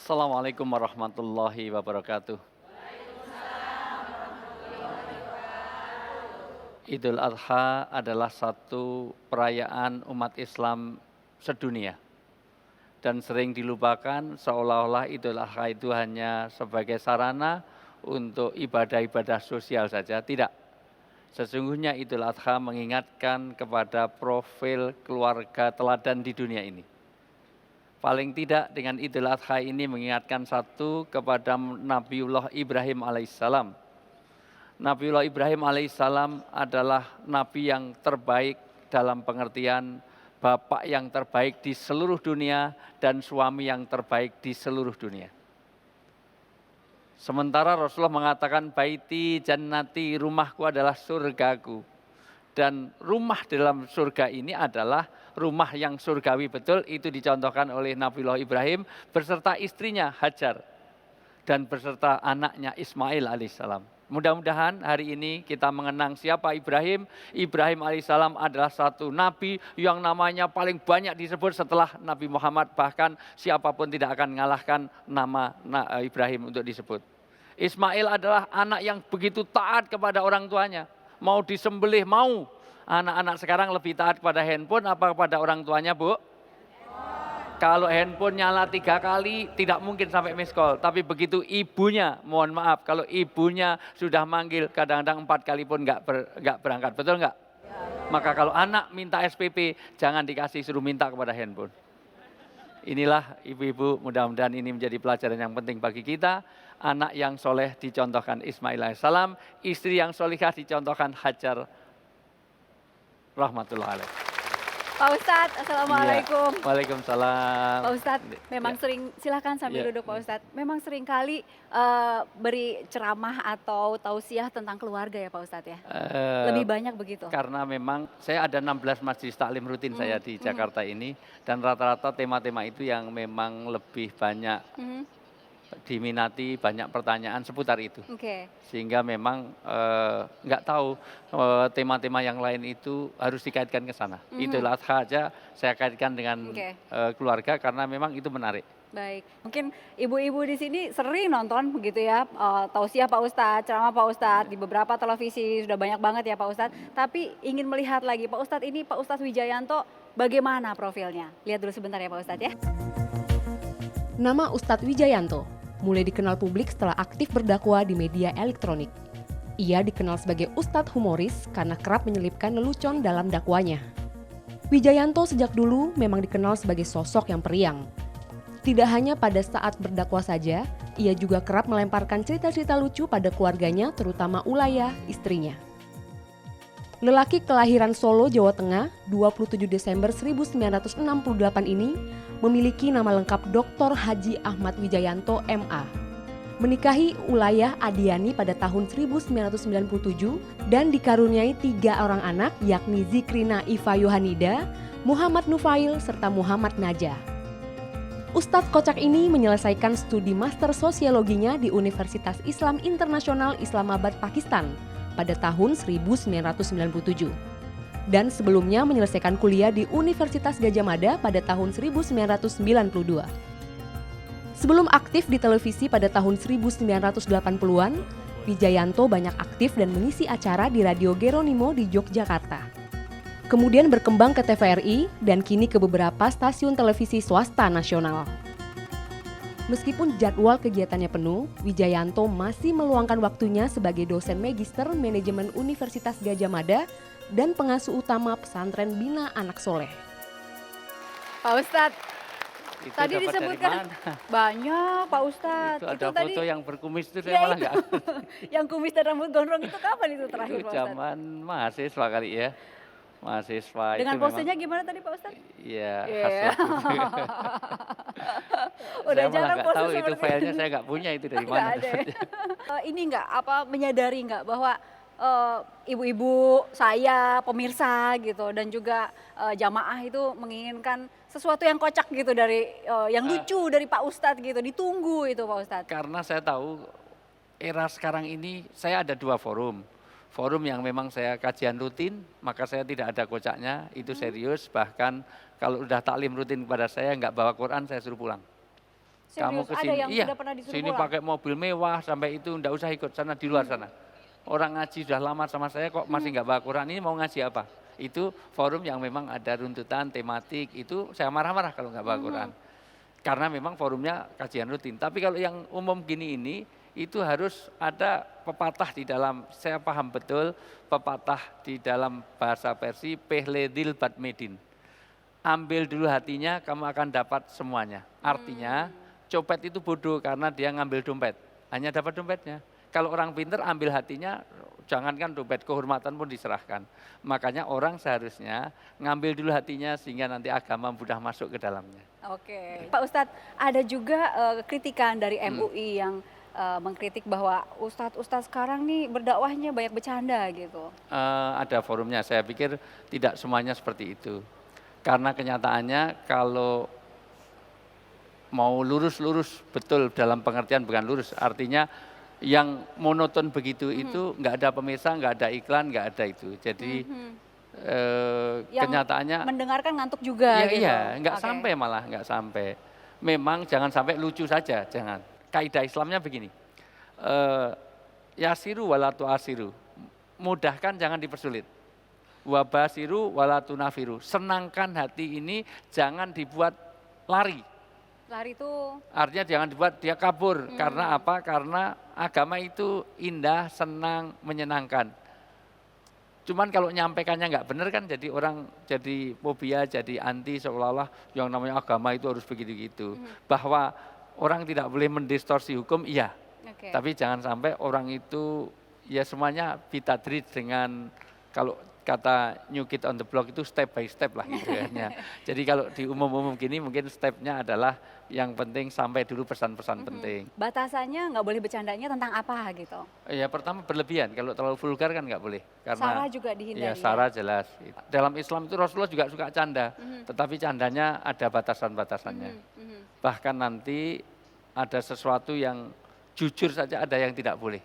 Assalamualaikum warahmatullahi wabarakatuh. Idul Adha adalah satu perayaan umat Islam sedunia dan sering dilupakan seolah-olah Idul Adha itu hanya sebagai sarana untuk ibadah-ibadah sosial saja. Tidak. Sesungguhnya Idul Adha mengingatkan kepada profil keluarga teladan di dunia ini. Paling tidak dengan Idul Adha ini mengingatkan satu kepada Nabiullah Ibrahim alaihissalam. Nabiullah Ibrahim alaihissalam adalah nabi yang terbaik dalam pengertian bapak yang terbaik di seluruh dunia dan suami yang terbaik di seluruh dunia. Sementara Rasulullah mengatakan baiti jannati, rumahku adalah surgaku. Dan rumah dalam surga ini adalah rumah yang surgawi betul, itu dicontohkan oleh Nabiullah Ibrahim beserta istrinya Hajar dan beserta anaknya Ismail alaihissalam. Mudah-mudahan hari ini kita mengenang siapa Ibrahim. Ibrahim alaihissalam adalah satu nabi yang namanya paling banyak disebut setelah Nabi Muhammad. Bahkan siapapun tidak akan mengalahkan nama Ibrahim untuk disebut. Ismail adalah anak yang begitu taat kepada orang tuanya. Mau disembelih, mau. Anak-anak sekarang lebih taat kepada handphone apa kepada orang tuanya, Bu? Kalau handphone nyala 3 kali, tidak mungkin sampai miss call. Tapi begitu ibunya, mohon maaf, kalau ibunya sudah manggil, kadang-kadang 4 kali pun nggak berangkat. Betul nggak? Maka kalau anak minta SPP, jangan dikasih, suruh minta kepada handphone. Inilah ibu-ibu, mudah-mudahan ini menjadi pelajaran yang penting bagi kita. Anak yang soleh dicontohkan Ismail alaihissalam, istri yang solihah dicontohkan Hajar rahmatullah alaih. Pak Ustadz, Assalamualaikum. Ya, waalaikumsalam. Pak Ustadz, memang sering, silakan sambil duduk Pak Ustadz. Memang sering kali beri ceramah atau tausiah tentang keluarga ya Pak Ustadz ya? Lebih banyak begitu? Karena memang saya ada 16 majelis taklim rutin saya di Jakarta ini. Dan rata-rata tema-tema itu yang memang lebih banyak diminati, banyak pertanyaan seputar itu. Sehingga memang nggak tahu tema-tema yang lain itu harus dikaitkan ke sana. Idul Adha aja saya kaitkan dengan keluarga karena memang itu menarik. Baik, mungkin ibu-ibu di sini sering nonton begitu ya, tausiah Pak Ustadz, ceramah Pak Ustadz di beberapa televisi, sudah banyak banget ya Pak Ustadz. Tapi ingin melihat lagi Pak Ustadz ini, Pak Ustadz Wijayanto bagaimana profilnya? Lihat dulu sebentar ya Pak Ustadz ya. Nama Ustadz Wijayanto mulai dikenal publik setelah aktif berdakwah di media elektronik. Ia dikenal sebagai Ustadz humoris karena kerap menyelipkan lelucon dalam dakwanya. Wijayanto sejak dulu memang dikenal sebagai sosok yang periang. Tidak hanya pada saat berdakwah saja, ia juga kerap melemparkan cerita-cerita lucu pada keluarganya, terutama Ulayah, istrinya. Lelaki kelahiran Solo, Jawa Tengah, 27 Desember 1968 ini memiliki nama lengkap Dr. Haji Ahmad Wijayanto MA. Menikahi Ulayah Adiani pada tahun 1997 dan dikaruniai 3 orang anak yakni Zikrina Iva Yohanida, Muhammad Nufail, serta Muhammad Najah. Ustadz kocak ini menyelesaikan studi master sosiologinya di Universitas Islam Internasional Islamabad, Pakistan pada tahun 1997. Dan sebelumnya menyelesaikan kuliah di Universitas Gadjah Mada pada tahun 1992. Sebelum aktif di televisi pada tahun 1980-an, Wijayanto banyak aktif dan mengisi acara di Radio Geronimo di Yogyakarta. Kemudian berkembang ke TVRI dan kini ke beberapa stasiun televisi swasta nasional. Meskipun jadwal kegiatannya penuh, Wijayanto masih meluangkan waktunya sebagai dosen magister manajemen Universitas Gadjah Mada dan pengasuh utama pesantren Bina Anak Soleh. Pak Ustadz, Itu tadi dapat disebutkan dari mana? banyak Pak Ustadz. Itu ada tadi, foto yang berkumis itu saya ya malah itu, nggak. yang kumis dan rambut gondrong itu kapan itu terakhir Itu Pak Ustadz? zaman mahasiswa kali ya. Mahasiswa Dengan itu posenya memang, gimana tadi Pak Ustadz? iya, Iya. khas waktu. Udah Saya malah jarang nggak pose tahu itu seperti filenya, saya nggak punya itu dari Nggak mana. ada ya. Ini nggak apa menyadari nggak bahwa ibu-ibu, saya, pemirsa gitu dan juga jamaah itu menginginkan sesuatu yang kocak gitu dari yang lucu dari Pak Ustadz gitu, ditunggu itu Pak Ustadz. Karena saya tahu era sekarang ini saya ada 2 forum. Forum yang memang saya kajian rutin, maka saya tidak ada kocaknya, itu serius. Bahkan kalau udah taklim rutin kepada saya, nggak bawa Quran, saya suruh pulang. Kamu Serius, ada kesini, yang iya, sudah pernah disuruh sini pulang? pakai mobil mewah sampai itu ndak usah ikut sana di luar sana. Orang ngaji sudah lama sama saya kok masih nggak bawa Quran, ini mau ngaji apa? Itu forum yang memang ada runtutan tematik, itu saya marah-marah kalau nggak bawa Quran. Karena memang forumnya kajian rutin. Tapi kalau yang umum gini ini, itu harus ada pepatah di dalam, saya paham betul pepatah di dalam bahasa Persia, pehledil badmedin. Ambil dulu hatinya, kamu akan dapat semuanya. Artinya, copet itu bodoh karena dia ngambil dompet, hanya dapat dompetnya. Kalau orang pinter ambil hatinya, jangankan dompet, kehormatan pun diserahkan. Makanya orang seharusnya ngambil dulu hatinya sehingga nanti agama mudah masuk ke dalamnya. Oke, Pak Ustadz, ada juga kritikan dari MUI yang mengkritik bahwa ustadz-ustadz sekarang nih berdakwahnya banyak bercanda gitu. Ada forumnya, saya pikir tidak semuanya seperti itu. Karena kenyataannya kalau mau lurus-lurus betul dalam pengertian bukan lurus, artinya yang monoton begitu itu nggak ada pemirsa, nggak ada iklan, nggak ada itu. Jadi Yang kenyataannya mendengarkan ngantuk juga iya, gitu. iya, nggak Oke. sampai malah, nggak sampai. Memang jangan sampai lucu saja, jangan. Kaidah Islamnya begini, yasiru walatu asiru, mudahkan jangan dipersulit. Wabasiru walatu nafiru, senangkan hati ini jangan dibuat lari. Lari itu Artinya jangan dibuat dia kabur. Karena apa? Karena agama itu indah, senang, menyenangkan. Cuman kalau nyampaikannya nggak benar kan jadi orang jadi fobia, jadi anti seolah-olah yang namanya agama itu harus begitu-gitu. Bahwa orang tidak boleh mendistorsi hukum, iya. oke. Tapi jangan sampai orang itu ya semuanya bitadrid dengan kalau kata New Kid on the Block itu step by step lah gitu ya. Jadi kalau di umum-umum gini mungkin stepnya adalah yang penting sampai dulu pesan-pesan penting. Batasannya nggak boleh bercandanya tentang apa gitu. Ya pertama berlebihan, kalau terlalu vulgar kan nggak boleh. Sarah juga dihindari. Ya Sarah jelas. Dalam Islam itu Rasulullah juga suka canda, tetapi candanya ada batasan-batasannya. Bahkan nanti ada sesuatu yang jujur saja ada yang tidak boleh.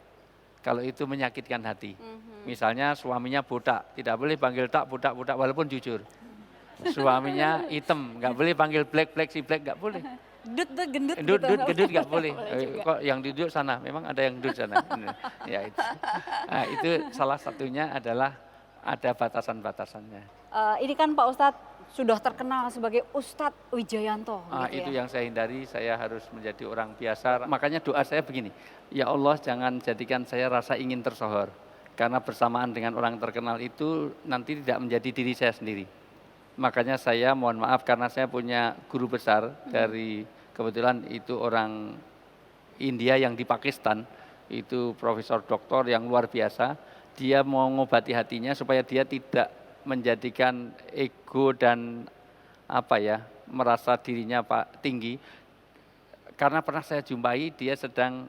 Kalau itu menyakitkan hati. Misalnya suaminya botak, tidak boleh panggil tak botak-botak walaupun jujur. Suaminya hitam, nggak boleh panggil black si black, nggak boleh. Dut tuh gendut Gendut, gitu. gendut nggak boleh. juga. Kok yang duduk sana, memang ada yang duduk sana. Ya itu. Nah, itu salah satunya adalah ada batasan-batasannya. Ini kan Pak Ustadz sudah terkenal sebagai Ustadz Wijayanto. Gitu Itu ya. yang saya hindari, saya harus menjadi orang biasa. Makanya doa saya begini, ya Allah jangan jadikan saya rasa ingin tersohor. Karena bersamaan dengan orang terkenal itu nanti tidak menjadi diri saya sendiri. Makanya saya mohon maaf karena saya punya guru besar dari kebetulan itu orang India yang di Pakistan, itu profesor doktor yang luar biasa. Dia mau ngobati hatinya supaya dia tidak menjadikan ego dan merasa dirinya tinggi. Karena pernah saya jumpai dia sedang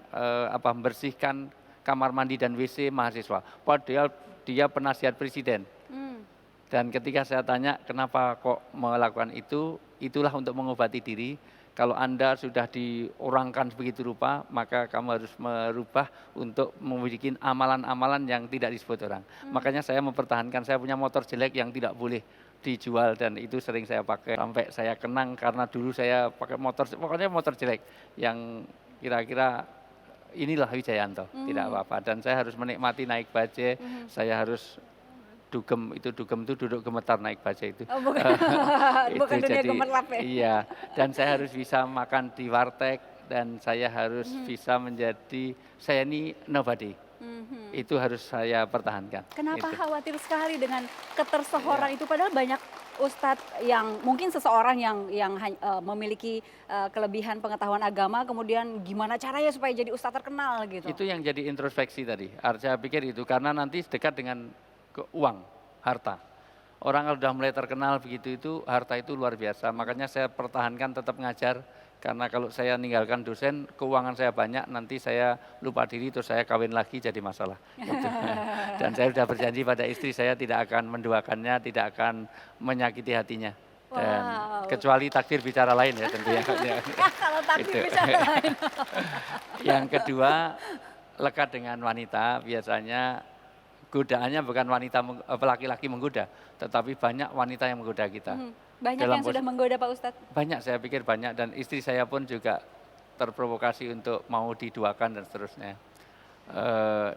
membersihkan kamar mandi dan WC mahasiswa. Padahal dia penasihat presiden. Dan ketika saya tanya kenapa kok melakukan itu, itulah untuk mengobati diri. Kalau Anda sudah diorangkan begitu rupa, maka kamu harus merubah untuk memiliki amalan-amalan yang tidak disebut orang. Makanya saya mempertahankan, saya punya motor jelek yang tidak boleh dijual dan itu sering saya pakai. Sampai saya kenang karena dulu saya pakai motor, pokoknya motor jelek yang kira-kira inilah Wijayanto, tidak apa-apa. Dan saya harus menikmati naik bajai, saya harus dugem itu duduk gemetar naik bajai itu. Oh, bukan, bukan dunia gemerlap ya. Iya, dan saya harus bisa makan di warteg dan saya harus bisa menjadi, saya ini nobody. Itu harus saya pertahankan. Kenapa Itu. khawatir sekali dengan ketersohoran itu padahal banyak ustadz yang mungkin seseorang yang memiliki kelebihan pengetahuan agama kemudian gimana caranya supaya jadi ustadz terkenal gitu. Itu yang jadi introspeksi tadi. Saya pikir itu karena nanti dekat dengan uang, harta. Orang kalau sudah mulai terkenal begitu itu harta itu luar biasa. Makanya saya pertahankan tetap ngajar karena kalau saya ninggalkan dosen, keuangan saya banyak, nanti saya lupa diri terus saya kawin lagi jadi masalah. Gitu. Dan saya sudah berjanji pada istri saya tidak akan menduakannya, tidak akan menyakiti hatinya. Dan kecuali takdir bicara lain ya tentunya. Kalau takdir Itu. bicara lain. Yang kedua, lekat dengan wanita biasanya godaannya bukan laki-laki menggoda, tetapi banyak wanita yang menggoda kita. Banyak Dalam yang sudah menggoda Pak Ustadz. Banyak, saya pikir banyak, dan istri saya pun juga terprovokasi untuk mau diduakan dan seterusnya.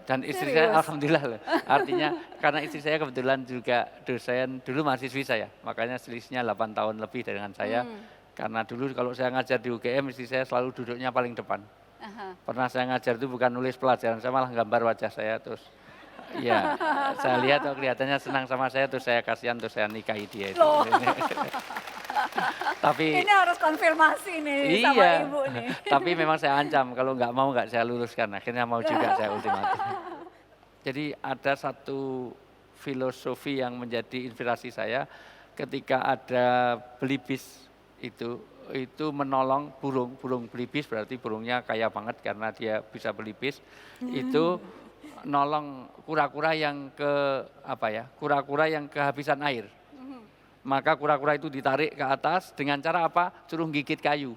Dan istri saya alhamdulillah loh. Artinya karena istri saya kebetulan juga dosen, dulu mahasiswi saya, makanya selisihnya 8 tahun lebih dengan saya. Karena dulu kalau saya ngajar di UGM, istri saya selalu duduknya paling depan. Pernah saya ngajar itu bukan nulis pelajaran, saya malah gambar wajah saya terus. Ya, saya lihat kelihatannya senang sama saya, terus saya kasihan, terus saya nikahi dia itu. Tapi Ini harus konfirmasi nih sama ibu nih. tapi memang saya ancam kalau nggak mau nggak saya luruskan. Akhirnya mau juga saya ultimatum. Jadi ada satu filosofi yang menjadi inspirasi saya ketika ada belibis itu menolong burung belibis, berarti burungnya kaya banget karena dia bisa belibis. Itu nolong kura-kura yang kura-kura yang kehabisan air. Maka kura-kura itu ditarik ke atas dengan cara apa? Suruh gigit kayu.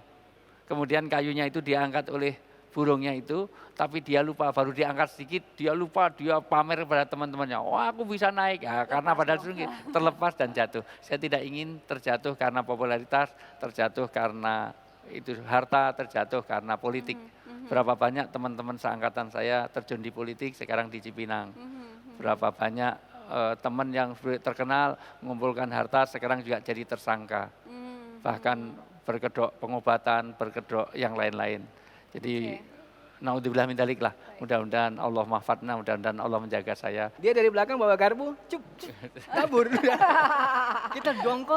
Kemudian kayunya itu diangkat oleh burungnya itu, tapi dia lupa, baru diangkat sedikit, dia lupa, dia pamer kepada teman-temannya. Wah, aku bisa naik. Ya, karena padahal terlepas dan jatuh. Saya tidak ingin terjatuh karena popularitas, terjatuh karena itu harta, terjatuh karena politik. Berapa banyak teman-teman seangkatan saya terjun di politik sekarang di Cipinang. Berapa banyak teman yang terkenal mengumpulkan harta sekarang juga jadi tersangka. Bahkan berkedok pengobatan, berkedok yang lain-lain. Jadi naudzubillah min dzalik lah. Mudah-mudahan Allah mahfadna, mudah-mudahan Allah menjaga saya. Dia dari belakang bawa garpu, cup, kabur. Kita dongkol